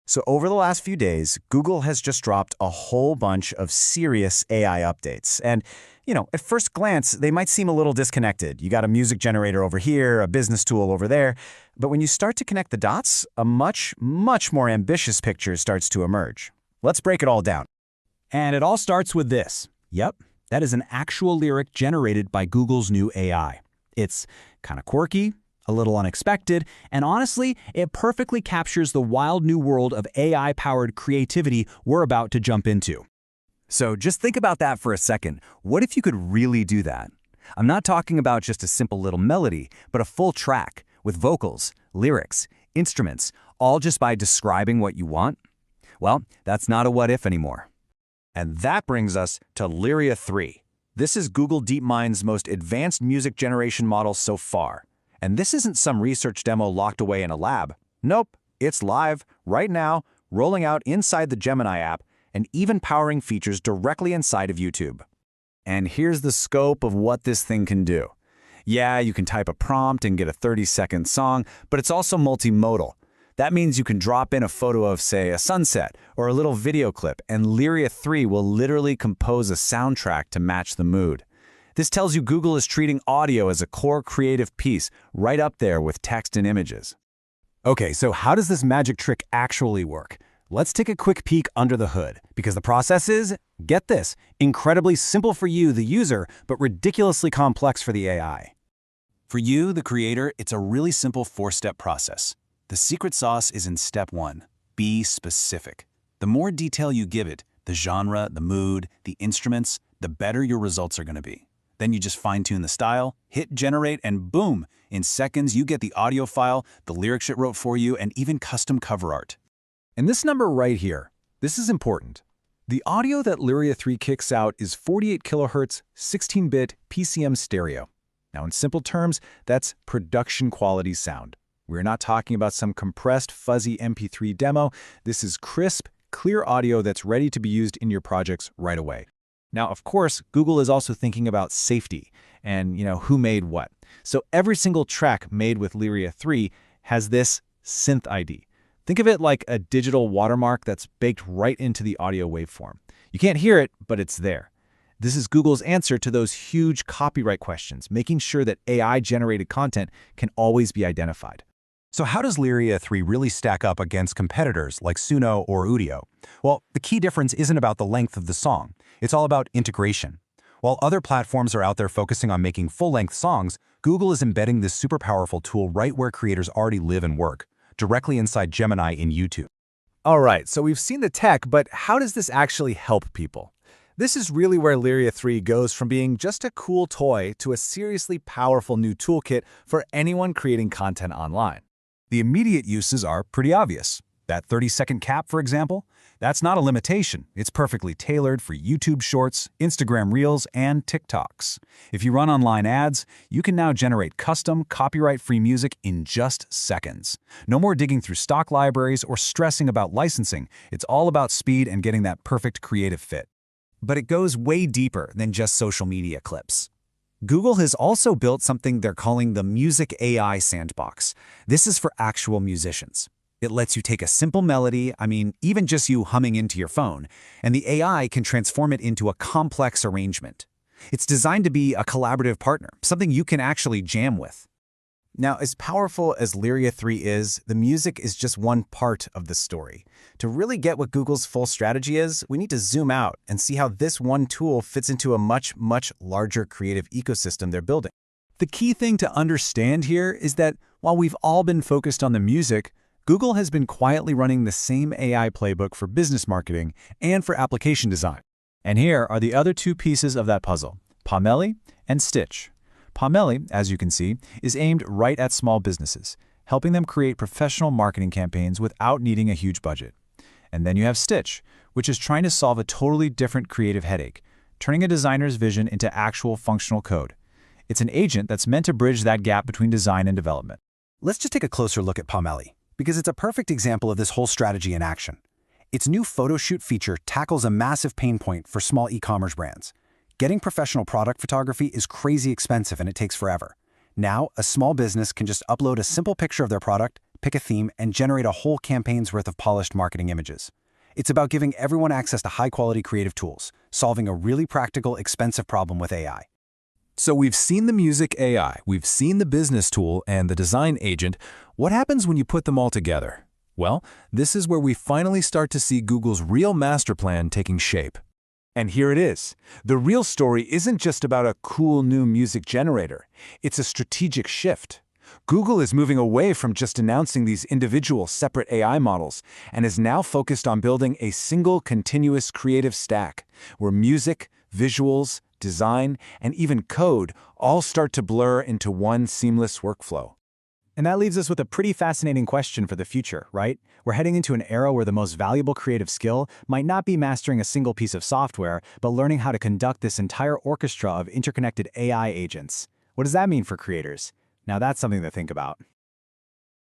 So over the last few days, Google has just dropped a whole bunch of serious AI updates. And, at first glance, they might seem a little disconnected. You got a music generator over here, a business tool over there. But when you start to connect the dots, a much, much more ambitious picture starts to emerge. Let's break it all down. And it all starts with this. Yep, that is an actual lyric generated by Google's new AI. It's kind of quirky, a little unexpected, and honestly, it perfectly captures the wild new world of AI-powered creativity we're about to jump into. So just think about that for a second. What if you could really do that? I'm not talking about just a simple little melody, but a full track with vocals, lyrics, instruments, all just by describing what you want? Well, that's not a what if anymore. And that brings us to Lyria 3. This is Google DeepMind's most advanced music generation model so far. And this isn't some research demo locked away in a lab. Nope, it's live, right now, rolling out inside the Gemini app, and even powering features directly inside of YouTube. And here's the scope of what this thing can do. Yeah, you can type a prompt and get a 30-second song, but it's also multimodal. That means you can drop in a photo of, say, a sunset or a little video clip, and Lyria 3 will literally compose a soundtrack to match the mood. This tells you Google is treating audio as a core creative piece, right up there with text and images. Okay, so how does this magic trick actually work? Let's take a quick peek under the hood, because the process is, get this, incredibly simple for you, the user, but ridiculously complex for the AI. For you, the creator, it's a really simple 4-step process. The secret sauce is in step 1. Be specific. The more detail you give it, the genre, the mood, the instruments, the better your results are going to be. Then you just fine-tune the style, hit generate, and boom! In seconds, you get the audio file, the lyrics it wrote for you, and even custom cover art. And this number right here, this is important. The audio that Lyria 3 kicks out is 48 kHz, 16-bit PCM stereo. Now, in simple terms, that's production-quality sound. We're not talking about some compressed, fuzzy MP3 demo. This is crisp, clear audio that's ready to be used in your projects right away. Now, of course, Google is also thinking about safety and, who made what. So every single track made with Lyria 3 has this SynthID. Think of it like a digital watermark that's baked right into the audio waveform. You can't hear it, but it's there. This is Google's answer to those huge copyright questions, making sure that AI-generated content can always be identified. So how does Lyria 3 really stack up against competitors like Suno or Udio? Well, the key difference isn't about the length of the song. It's all about integration. While other platforms are out there focusing on making full-length songs, Google is embedding this super powerful tool right where creators already live and work, directly inside Gemini in YouTube. All right, so we've seen the tech, but how does this actually help people? This is really where Lyria 3 goes from being just a cool toy to a seriously powerful new toolkit for anyone creating content online. The immediate uses are pretty obvious. That 30-second cap, for example, that's not a limitation. It's perfectly tailored for YouTube Shorts, Instagram Reels, and TikToks. If you run online ads, you can now generate custom, copyright-free music in just seconds. No more digging through stock libraries or stressing about licensing. It's all about speed and getting that perfect creative fit. But it goes way deeper than just social media clips. Google has also built something they're calling the Music AI Sandbox. This is for actual musicians. It lets you take a simple melody, even just you humming into your phone, and the AI can transform it into a complex arrangement. It's designed to be a collaborative partner, something you can actually jam with. Now, as powerful as Lyria 3 is, the music is just one part of the story. To really get what Google's full strategy is, we need to zoom out and see how this one tool fits into a much, much larger creative ecosystem they're building. The key thing to understand here is that while we've all been focused on the music, Google has been quietly running the same AI playbook for business marketing and for application design. And here are the other two pieces of that puzzle, Pomelli and Stitch. Pomelli, as you can see, is aimed right at small businesses, helping them create professional marketing campaigns without needing a huge budget. And then you have Stitch, which is trying to solve a totally different creative headache, turning a designer's vision into actual functional code. It's an agent that's meant to bridge that gap between design and development. Let's just take a closer look at Pomelli, because it's a perfect example of this whole strategy in action. Its new photo shoot feature tackles a massive pain point for small e-commerce brands. Getting professional product photography is crazy expensive and it takes forever. Now, a small business can just upload a simple picture of their product, pick a theme, and generate a whole campaign's worth of polished marketing images. It's about giving everyone access to high-quality creative tools, solving a really practical, expensive problem with AI. So we've seen the music AI, we've seen the business tool, and the design agent. What happens when you put them all together? Well, this is where we finally start to see Google's real master plan taking shape. And here it is. The real story isn't just about a cool new music generator. It's a strategic shift. Google is moving away from just announcing these individual separate AI models and is now focused on building a single continuous creative stack where music, visuals, design, and even code all start to blur into one seamless workflow. And that leaves us with a pretty fascinating question for the future, right? We're heading into an era where the most valuable creative skill might not be mastering a single piece of software, but learning how to conduct this entire orchestra of interconnected AI agents. What does that mean for creators? Now that's something to think about.